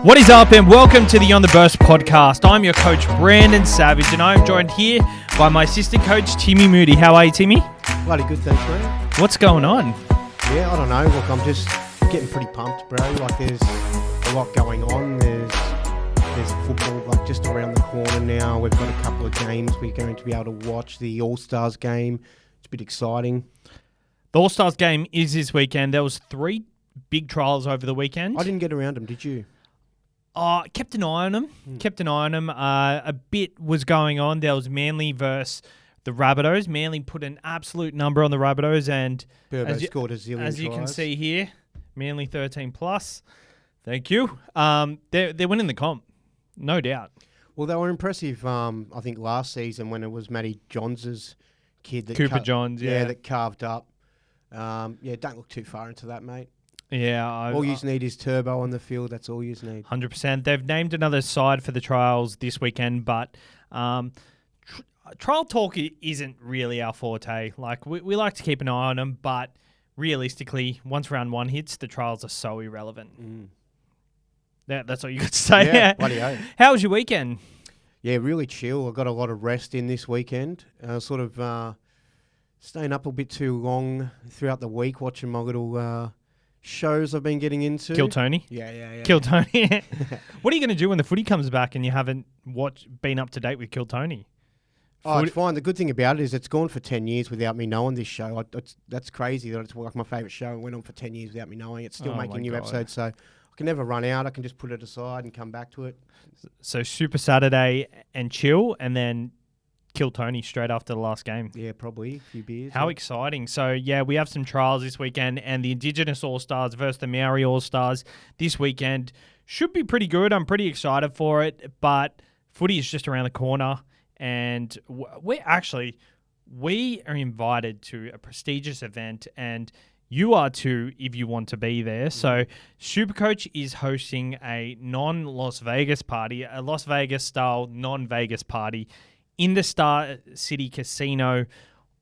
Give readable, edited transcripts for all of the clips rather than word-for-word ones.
What is up, and welcome to the On The Burst podcast. I'm your coach, Brandon Savage, and I'm joined here by my assistant coach, Timmy Moody. How are you, Timmy? Bloody good, thanks, bro. What's going on? Yeah, I don't know. Look, I'm just getting pretty pumped, bro. Like, there's a lot going on. There's football, like, just around the corner now. We've got a couple of games we're going to be able to watch. The All-Stars game, it's a bit exciting. The All-Stars game is this weekend. There was 3 big trials over the weekend. I didn't get around them, did you? Kept an eye on them. A bit was going on. There was Manly versus the Rabbitohs. Manly put an absolute number on the Rabbitohs, and Burbo scored a zillion as you tries. can see here, Manly 13 plus. Thank you. They're winning the comp, no doubt. Well, they were impressive. I think last season when it was Matty Johns' kid, that Cooper Johns, that carved up. Don't look too far into that, mate. Yeah. All you need is Turbo on the field. That's all you need. 100%. They've named another side for the trials this weekend, but trial talk isn't really our forte. Like, we like to keep an eye on them, but realistically, once round 1 hits, the trials are so irrelevant. That's all you got to say. Yeah, bloody hell. How was your weekend? Yeah, really chill. I got a lot of rest in this weekend. Staying up a bit too long throughout the week, watching my little shows I've been getting into. Kill Tony? Yeah. Kill Tony. What are you going to do when the footy comes back and you haven't been up to date with Kill Tony? It's fine. The good thing about it is it's gone for 10 years without me knowing this show. That's crazy that it's like my favourite show. It went on for 10 years without me knowing. It's still making new episodes, so I can never run out. I can just put it aside and come back to it. So Super Saturday and chill, and then Kill Tony straight after the last game. Yeah, probably a few beers. How exciting. So, yeah, we have some trials this weekend, and the Indigenous All-Stars versus the Maori All-Stars this weekend should be pretty good. I'm pretty excited for it, but footy is just around the corner, and we are invited to a prestigious event, and you are too if you want to be there. So Supercoach is hosting a non-Las Vegas party, a Las Vegas-style non-Vegas party in the Star City Casino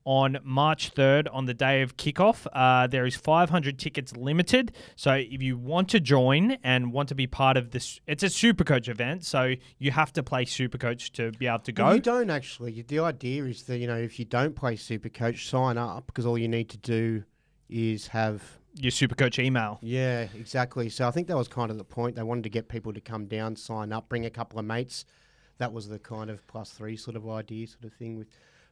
on March 3rd on the day of kickoff. There is 500 tickets limited. So if you want to join and want to be part of this, it's a Supercoach event. So you have to play Supercoach to be able to go. Well, you don't actually. The idea is that, if you don't play Supercoach, sign up, because all you need to do is have your Supercoach email. Yeah, exactly. So I think that was kind of the point. They wanted to get people to come down, sign up, bring a couple of mates. That was the kind of +3 sort of idea sort of thing.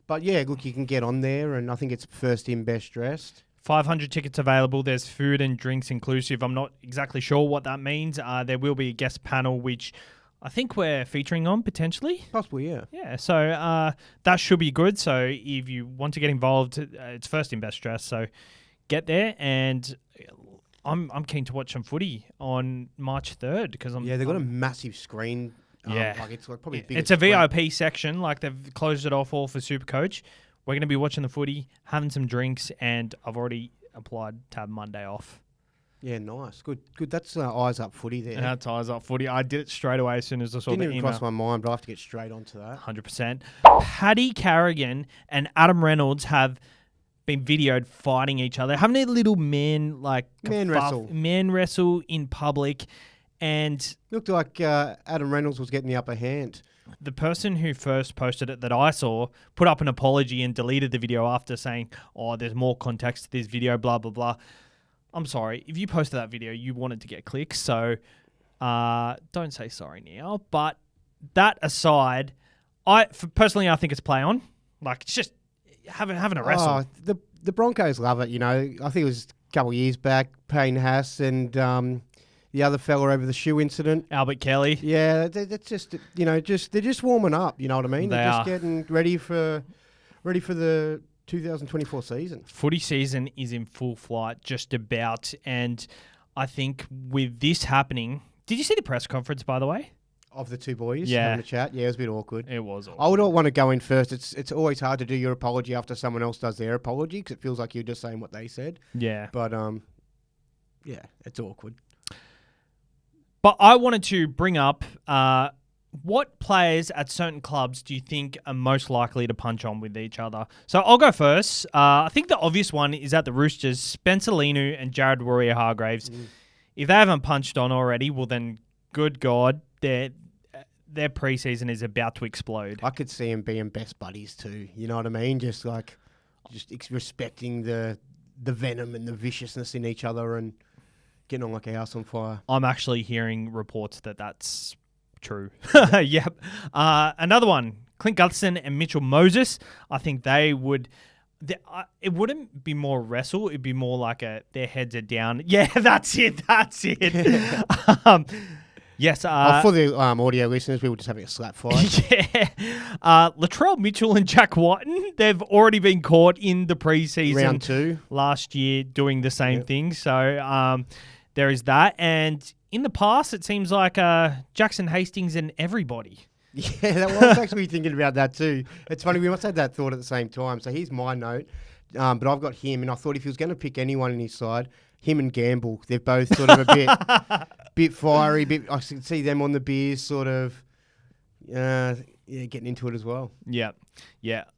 But yeah, look, you can get on there, and I think it's first in, best dressed. 500 tickets available. There's food and drinks inclusive. I'm not exactly sure what that means. There will be a guest panel, which I think we're featuring on potentially. Possibly, yeah. Yeah, so that should be good. So if you want to get involved, it's first in, best dressed. So get there, and I'm keen to watch some footy on March 3rd because they've got a massive screen. It's like probably it's a VIP section. Like, they've closed it off all for Supercoach. We're going to be watching the footy, having some drinks, and I've already applied to have Monday off. Yeah, nice. Good. That's eyes up footy there. And that's eyes up footy. I did it straight away as soon as I saw the email. Didn't even cross my mind, but I have to get straight onto that. 100%. Paddy Carrigan and Adam Reynolds have been videoed fighting each other, having a little man wrestle in public. And looked like Adam Reynolds was getting the upper hand. The person who first posted it that I saw put up an apology and deleted the video after saying, there's more context to this video, blah, blah, blah. I'm sorry. If you posted that video, you wanted to get clicks. So don't say sorry now. But that aside, personally, I think it's play on. Like, it's just having a wrestle. The Broncos love it, I think it was a couple of years back, Payne Haas and the other fella over the shoe incident, Albert Kelly. Yeah, that's just they're just warming up. You know what I mean? They're just getting ready for the 2024 season. Footy season is in full flight, just about. And I think with this happening, did you see the press conference, by the way? Of the two boys having a chat? Yeah, it was a bit awkward. It was awkward. I would want to go in first. It's always hard to do your apology after someone else does their apology, because it feels like you're just saying what they said. Yeah. But it's awkward. But I wanted to bring up what players at certain clubs do you think are most likely to punch on with each other? So I'll go first. I think the obvious one is at the Roosters, Spencer Linu and Jared Warrior-Hargreaves. If they haven't punched on already, well then good God, their preseason is about to explode. I could see them being best buddies too. You know what I mean? Just respecting the venom and the viciousness in each other and getting on like a house on fire. I'm actually hearing reports that that's true. Yep. Another one, Clint Gutherson and Mitchell Moses. I think they would... it wouldn't be more wrestle. It'd be more like their heads are down. Yeah, that's it. Yes. For the audio listeners, we were just having a slap fight. Yeah. Latrell Mitchell and Jack Whiten, they've already been caught in the preseason. Round 2. Last year doing the same thing. So there is that. And in the past, it seems like Jackson Hastings and everybody. Yeah, I was actually thinking about that too. It's funny, we must have that thought at the same time. So here's my note. But I've got him, and I thought if he was going to pick anyone in his side, him and Gamble, they're both sort of a bit fiery. I can see them on the beers, sort of, getting into it as well. Yeah,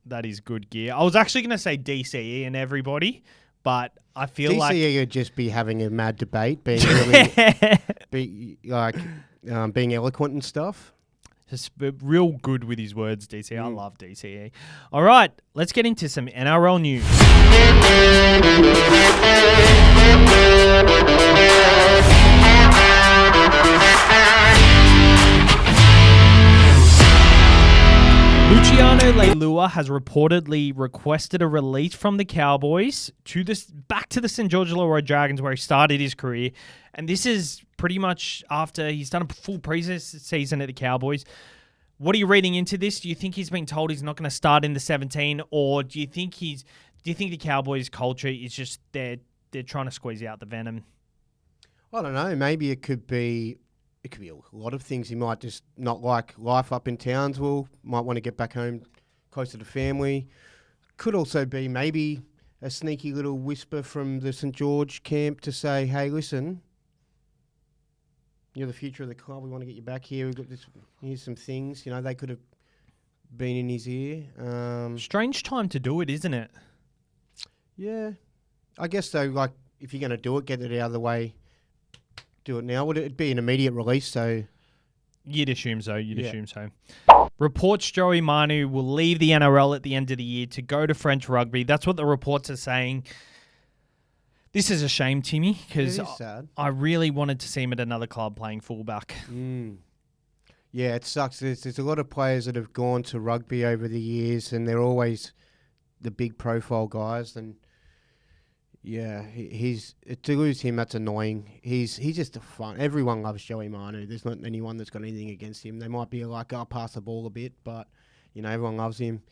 that is good gear. I was actually going to say DCE and everybody, but I feel like DCE would just be having a mad debate, being really, being eloquent and stuff. Just real good with his words, DCE. I love DCE. All right, let's get into some NRL news. Luciano Leilua has reportedly requested a release from the Cowboys back to the St. George Illawarra Dragons, where he started his career. And this is pretty much after he's done a full preseason at the Cowboys. What are you reading into this? Do you think he's been told he's not going to start in the 17, or do you think the Cowboys' culture is just they're trying to squeeze out the venom? I don't know. Maybe it could be a lot of things. He might just not like life up in Townsville. Might want to get back home closer to family. Could also be maybe a sneaky little whisper from the St. George camp to say, hey, listen, you're the future of the club. We want to get you back here. We've got this. Here's some things. You know, they could have been in his ear. Strange time to do it, isn't it? Yeah. I guess so. Like, if you're going to do it, get it out of the way. Do it now. Would it be an immediate release? So you'd assume so. Assume so. Reports Joey Manu will leave the NRL at the end of the year to go to French rugby. That's what the reports are saying. This is a shame, Timmy, because I really wanted to see him at another club playing fullback. Yeah, it sucks. There's a lot of players that have gone to rugby over the years, and they're always the big profile guys. And yeah, to lose him, that's annoying. He's just a fun. Everyone loves Joey Manu. There's not anyone that's got anything against him. They might be like, I'll pass the ball a bit, but everyone loves him.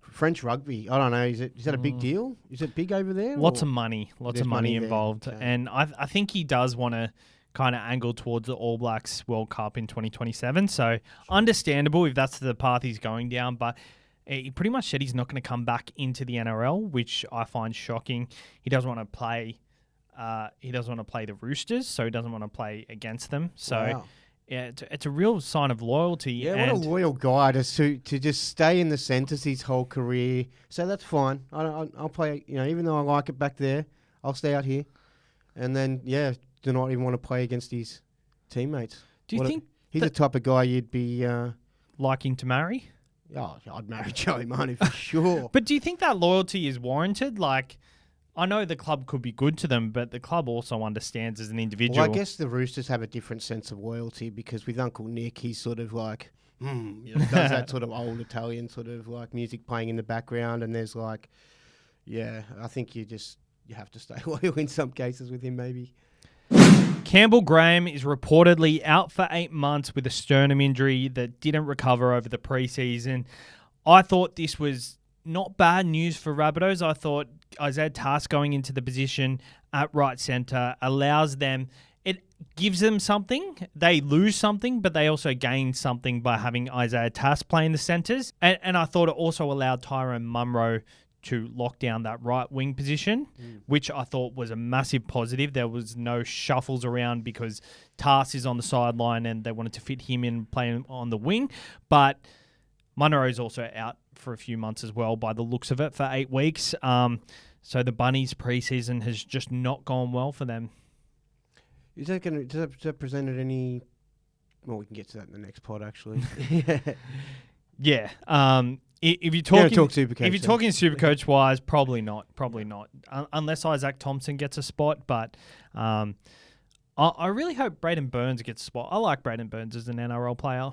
French rugby, I don't know. Is that a big deal? Is it big over there? Lots of money involved, okay. And I think he does want to kind of angle towards the All Blacks World Cup in 2027. So understandable if that's the path he's going down, but he pretty much said he's not going to come back into the NRL, which I find shocking. He doesn't want to play. He doesn't want to play the Roosters, so he doesn't want to play against them. So. Wow. Yeah, it's a real sign of loyalty. Yeah, what a loyal guy to just stay in the centres his whole career. So that's fine. I'll play, even though I like it back there, I'll stay out here. And then, do not even want to play against his teammates. Do you think he's the type of guy you'd be... liking to marry? Oh, I'd marry Joey Manu for sure. But do you think that loyalty is warranted? Like... I know the club could be good to them, but the club also understands as an individual. Well, I guess the Roosters have a different sense of loyalty because with Uncle Nick, he's sort of like, does that sort of old Italian sort of like music playing in the background. And there's like, I think you have to stay loyal in some cases with him maybe. Campbell Graham is reportedly out for 8 months with a sternum injury that didn't recover over the preseason. I thought this was not bad news for Rabbitohs. I thought Isaiah Tass going into the position at right centre allows them, it gives them something. They lose something, but they also gain something by having Isaiah Tass playing the centres. And I thought it also allowed Tyrone Munro to lock down that right wing position, which I thought was a massive positive. There was no shuffles around because Tass is on the sideline and they wanted to fit him in playing on the wing. But Munro is also out for a few months as well by the looks of it for 8 weeks. So the Bunnies preseason has just not gone well for them. Does that presented any Well, we can get to that in the next pod, actually. Yeah. If you're Talk talking, Supercoach, if you're talking Supercoach wise, probably not. Unless Isaac Thompson gets a spot, but I really hope Braden Burns gets a spot. I like Braden Burns as an NRL player.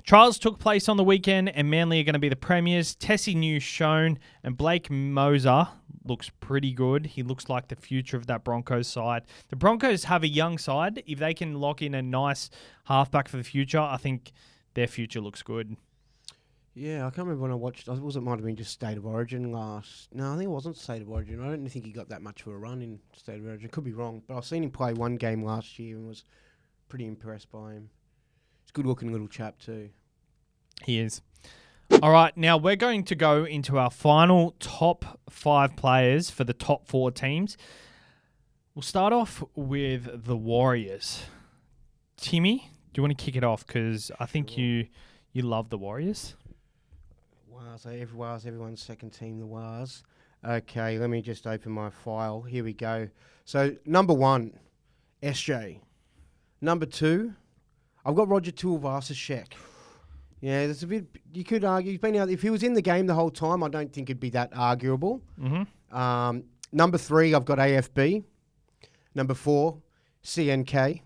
Trials took place on the weekend, and Manly are going to be the premiers. Tessie New shown, and Blake Moser looks pretty good. He looks like the future of that Broncos side. The Broncos have a young side. If they can lock in a nice halfback for the future, I think their future looks good. Yeah, I can't remember when I watched. I was it might have been just State of Origin last. No, I think it wasn't State of Origin. I don't think he got that much of a run in State of Origin. Could be wrong, but I've seen him play one game last year and was pretty impressed by him. He's a good-looking little chap too. He is. All right, now we're going to go into our final top 5 players for the top 4 teams. We'll start off with the Warriors. Timmy, do you want to kick it off? Because I think you love the Warriors. Everyone's second team, the Wars. Okay, let me just open my file. Here we go. So, number 1, SJ. Number 2, I've got Roger Tuivasa-Sheck. Yeah, there's a bit. You could argue he's been out. If he was in the game the whole time, I don't think it'd be that arguable. Mm-hmm. Number 3, I've got AFB. Number 4, CNK.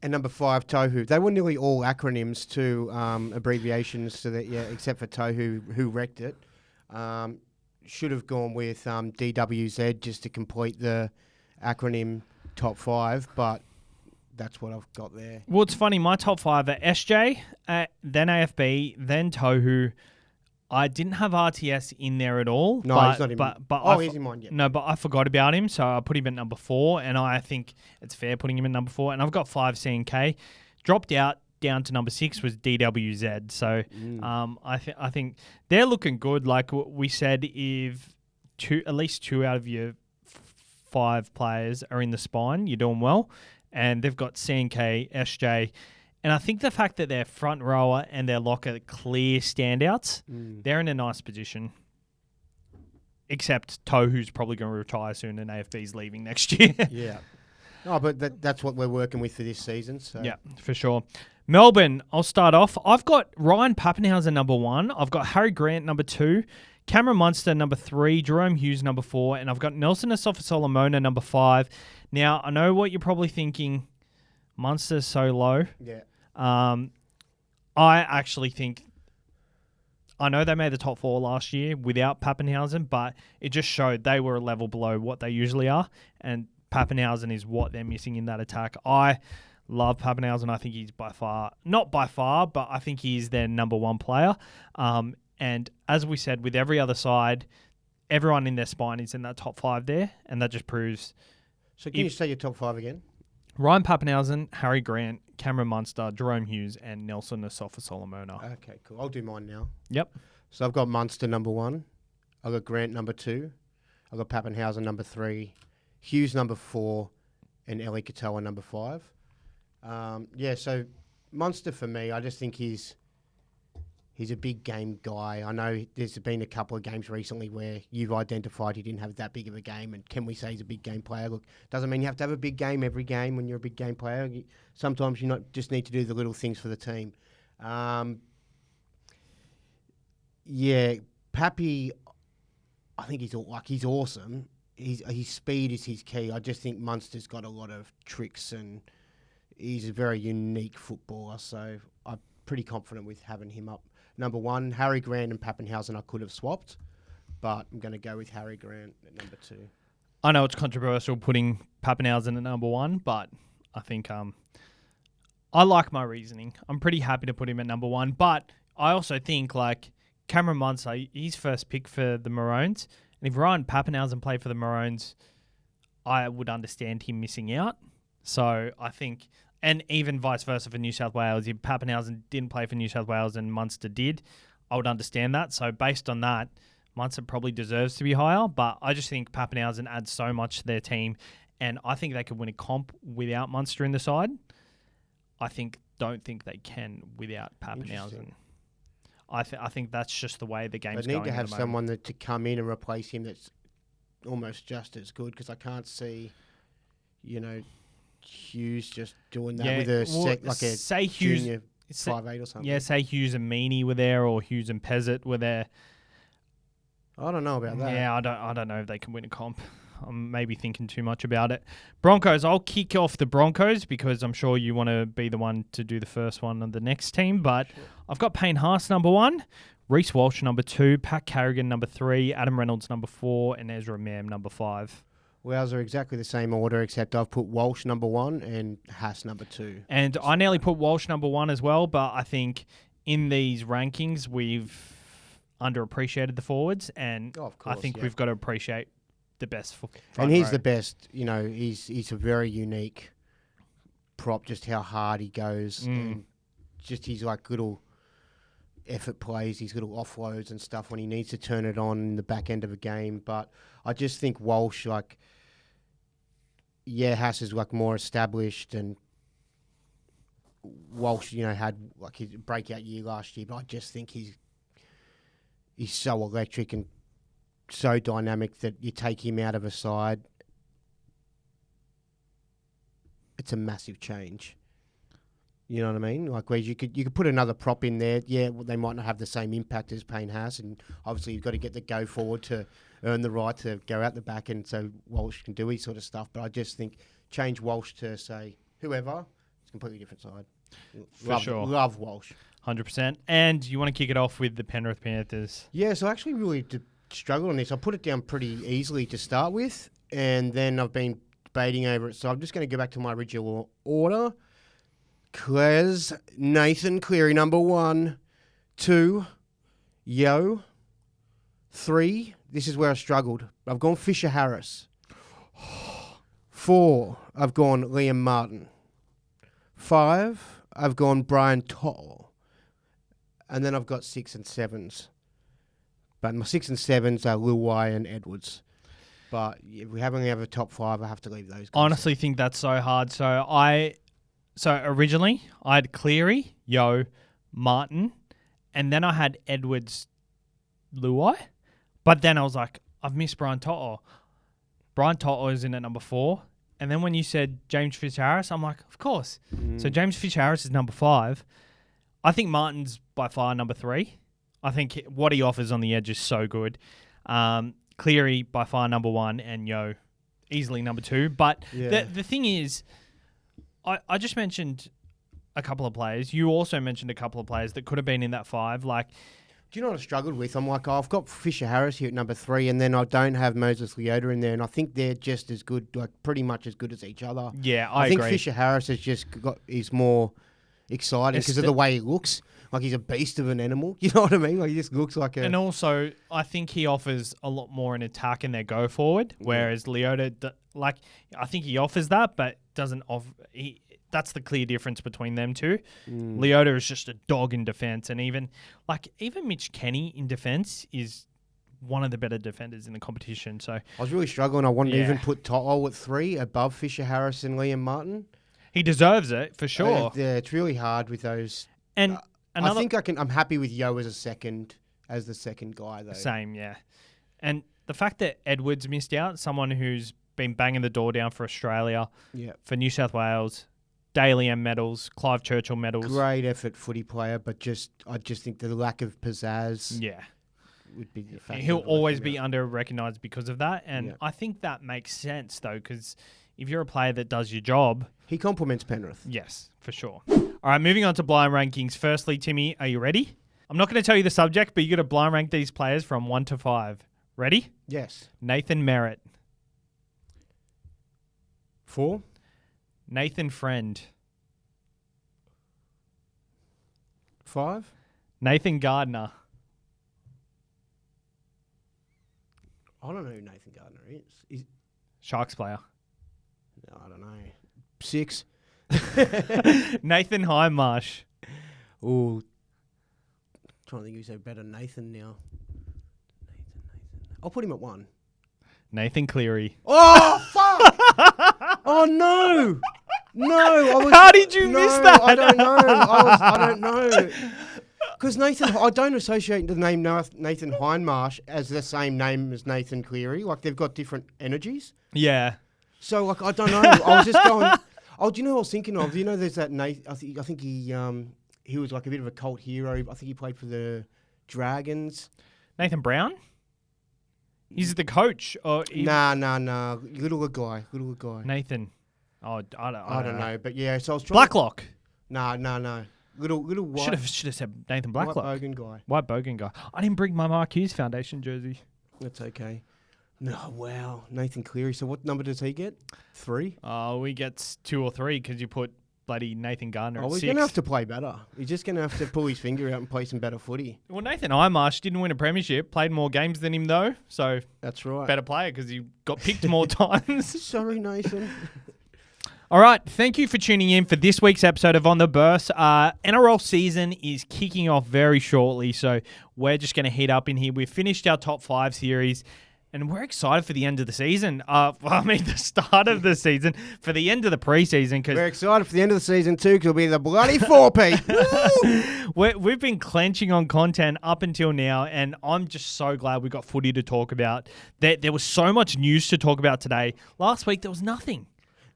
And number 5, Tohu. They were nearly all acronyms to abbreviations, so that except for Tohu, who wrecked it. Should have gone with DWZ just to complete the acronym top 5, but that's what I've got there. Well, it's funny. My top 5 are SJ, then AFB, then Tohu. I didn't have RTS in there at all. No, he's not in. But he's in mine. Yeah. No, but I forgot about him, so I put him at number 4, and I think it's fair putting him at number 4. And I've got 5 CNK. Dropped out down to number 6 was DWZ. So I think they're looking good. Like we said, if at least 2 out of your 5 players are in the spine, you're doing well. And they've got CNK, SJ. And I think the fact that their front rower and their locker clear standouts, they're in a nice position. Except Tohu's probably going to retire soon and AFB's leaving next year. Yeah. Oh, but that's what we're working with for this season. So. Yeah, for sure. Melbourne, I'll start off. I've got Ryan Pappenhausen number 1. I've got Harry Grant number 2. Cameron Munster number 3. Jerome Hughes number 4. And I've got Nelson Asofa-Solomona number 5. Now, I know what you're probably thinking. Munster's so low. Yeah. I actually think, I know they made the top 4 last year without Pappenhausen, but it just showed they were a level below what they usually are, and Pappenhausen is what they're missing in that attack. I love Pappenhausen. I think he's not by far, but I think he's their number 1 player. And as we said, with every other side, everyone in their spine is in that top 5 there, and that just proves. So can you say your top 5 again? Ryan Pappenhausen, Harry Grant, Cameron Munster, Jerome Hughes, and Nelson Asofa-Solomona. Okay, cool. I'll do mine now. Yep. So I've got Munster number 1. I've got Grant number 2. I've got Pappenhausen number 3. Hughes number 4. And Eli Katoa number 5. So Munster for me, I just think he's a big game guy. I know there's been a couple of games recently where you've identified he didn't have that big of a game, and can we say he's a big game player? Look, doesn't mean you have to have a big game every game when you're a big game player. Sometimes you just need to do the little things for the team. Pappy, I think he's awesome. His speed is his key. I just think Munster's got a lot of tricks, and he's a very unique footballer. So I'm pretty confident with having him up. Number 1, Harry Grant and Pappenhausen I could have swapped, but I'm going to go with Harry Grant at number 2. I know it's controversial putting Pappenhausen at number 1, but I think I like my reasoning. I'm pretty happy to put him at number 1, but I also think like Cameron Munster, he's first pick for the Maroons, and if Ryan Pappenhausen played for the Maroons, I would understand him missing out. So I think. And even vice versa for New South Wales. If Pappenhausen didn't play for New South Wales and Munster did, I would understand that. So based on that, Munster probably deserves to be higher. But I just think Pappenhausen adds so much to their team. And I think they could win a comp without Munster in the side. Don't think they can without Pappenhausen. I think that's just the way the game's going. They need to have someone to come in and replace him that's almost just as good, because I can't see, Hughes just doing that Yeah, with a well, like a say Hughes, junior 5'8" or something. yeah, say Hughes and Meany were there, or Hughes and Pezzett were there. I don't know about that. Yeah, I don't know if they can win a comp. I'm maybe thinking too much about it. Broncos, I'll kick off the Broncos because I'm sure you want to be the one to do the first one on the next team. But sure. I've got Payne Haas number 1, Reece Walsh number 2, Pat Carrigan number 3, Adam Reynolds number 4, and Ezra Mam number 5. Well, ours are exactly the same order, except I've put Walsh number 1 and Haas number 2. And I nearly put Walsh number 1 as well, but I think in these rankings we've underappreciated the forwards, and I think we've got to appreciate the best. And he's the best. You know, he's a very unique prop. Just how hard he goes, and just his like little effort plays, his little offloads and stuff when he needs to turn it on in the back end of a game. But I just think Walsh, like, Haas is like more established, and Walsh, you know, had like his breakout year last year. But I just think he's so electric and so dynamic that you take him out of a side, it's a massive change. You know what I mean? Like, whereas you could put another prop in there. Yeah, well, they might not have the same impact as Payne Haas, and obviously you've got to get the go forward to earn the right to go out the back, and so Walsh can do his sort of stuff. But I just think change Walsh to, say, whoever, it's a completely different side. Sure. Love Walsh. 100%. And you want to kick it off with the Penrith Panthers? Yeah, so I actually really struggled on this. I put it down pretty easily to start with, and then I've been debating over it. So I'm just going to go back to my original order. Nathan Cleary, number 1. 2, Yo. 3, this is where I struggled. I've gone Fisher Harris. 4, I've gone Liam Martin. 5, I've gone Brian Toll. And then I've got 6 and 7s. But my 6 and 7s are Luai and Edwards. But if we only have a top 5, I have to leave those guys. Honestly, think that's so hard. So originally, I had Cleary, Yo, Martin, and then I had Edwards, Luai. But then I was like, I've missed Brian To'o. Brian To'o is in at number 4. And then when you said James Fisher-Harris, I'm like, of course. So James Fisher-Harris is number 5. I think Martin's by far number 3. I think what he offers on the edge is so good. Cleary by far number 1, and Yo easily number 2. But the thing is, I just mentioned a couple of players. You also mentioned a couple of players that could have been in that 5. Like, do you know what I struggled with? I'm like, I've got Fisher-Harris here at number 3, and then I don't have Moses Leota in there, and I think they're just as good, like pretty much as good as each other. Yeah, I agree. think Fisher-Harris is more exciting because of the way he looks. Like, he's a beast of an animal. You know what I mean? Like, he just looks like a... And also, I think he offers a lot more in attack in their go forward, whereas Leota, I think he offers that, but doesn't offer... That's the clear difference between them two. Leota is just a dog in defence, and even Mitch Kenny in defence is one of the better defenders in the competition. So I was really struggling. I wanted to even put To'o at 3 above Fisher-Harris and Liam Martin. He deserves it for sure. Yeah, it's really hard with those. And I think I'm happy with Yo as the second guy though. Same, yeah. And the fact that Edwards missed out, someone who's been banging the door down for Australia, for New South Wales. Daly M medals, Clive Churchill medals. Great effort footy player, but I just think the lack of pizzazz would be the factor. He'll always be under-recognised because of that, and I think that makes sense, though, because if you're a player that does your job... He complements Penrith. Yes, for sure. All right, moving on to blind rankings. Firstly, Timmy, are you ready? I'm not going to tell you the subject, but you're going to blind rank these players from 1 to 5. Ready? Yes. Nathan Merritt. 4. Nathan Friend. 5. Nathan Gardner. I don't know who Nathan Gardner is. Sharks player. No, I don't know. 6. Nathan Hindmarsh. Oh, trying to think who's a better Nathan now. Nathan. I'll put him at 1. Nathan Cleary. Oh, fuck! Oh, no! No, how did you miss that? I don't know. I don't know. Because I don't associate the name Nathan Hindmarsh as the same name as Nathan Cleary. Like, they've got different energies. Yeah. So, like, I don't know. I was just going... Oh, do you know what I was thinking of? You know, there's that Nathan. I think he was like a bit of a cult hero. I think he played for the Dragons. Nathan Brown? He's the coach. Or Nah. Little guy. Nathan. Oh, I don't know. But yeah, so I was trying. Blacklock. No. Little white. Should have said Nathan Blacklock. White bogan guy. White bogan guy. I didn't bring my Mark Hughes Foundation jersey. That's okay. No, wow. Nathan Cleary. So what number does he get? 3? We get 2 or 3 because you put bloody Nathan Gardner at 6. He's going to have to play better. He's just going to have to pull his finger out and play some better footy. Well, Nathan Imarsh didn't win a premiership, played more games than him though, so that's right. Better player because he got picked more times. Sorry, Nathan. All right, thank you for tuning in for this week's episode of On the Burst. NRL season is kicking off very shortly, so we're just going to heat up in here. We've finished our top 5 series, and we're excited for the end of the season. The start of the season, for the end of the preseason. We're excited for the end of the season too, because it'll be the bloody 4-peat. We've been clenching on content up until now, and I'm just so glad we got footy to talk about. There was so much news to talk about today. Last week, there was nothing.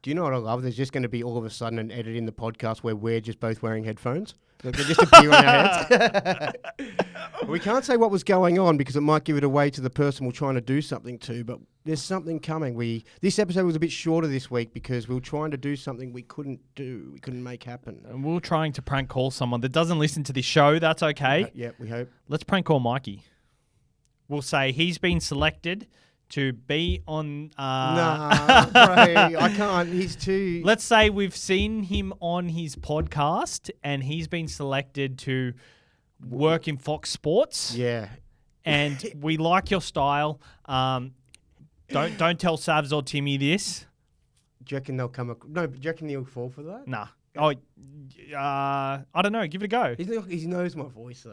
Do you know what I love? There's just going to be all of a sudden an edit in the podcast where we're just both wearing headphones. They just appear on our heads. We can't say what was going on because it might give it away to the person we're trying to do something to, but there's something coming. This episode was a bit shorter this week because we were trying to do something we couldn't do. We couldn't make happen. And we were trying to prank call someone that doesn't listen to this show. That's okay. Yeah, we hope. Let's prank call Mikey. We'll say he's been selected to be on... Nah, bro, I can't. He's too... Let's say we've seen him on his podcast and he's been selected to work in Fox Sports. Yeah. And we like your style. Don't tell Savs or Timmy this. Do you reckon they'll come... No, but do you reckon he'll fall for that? Nah. Oh, I don't know. Give it a go. He knows my voice, though.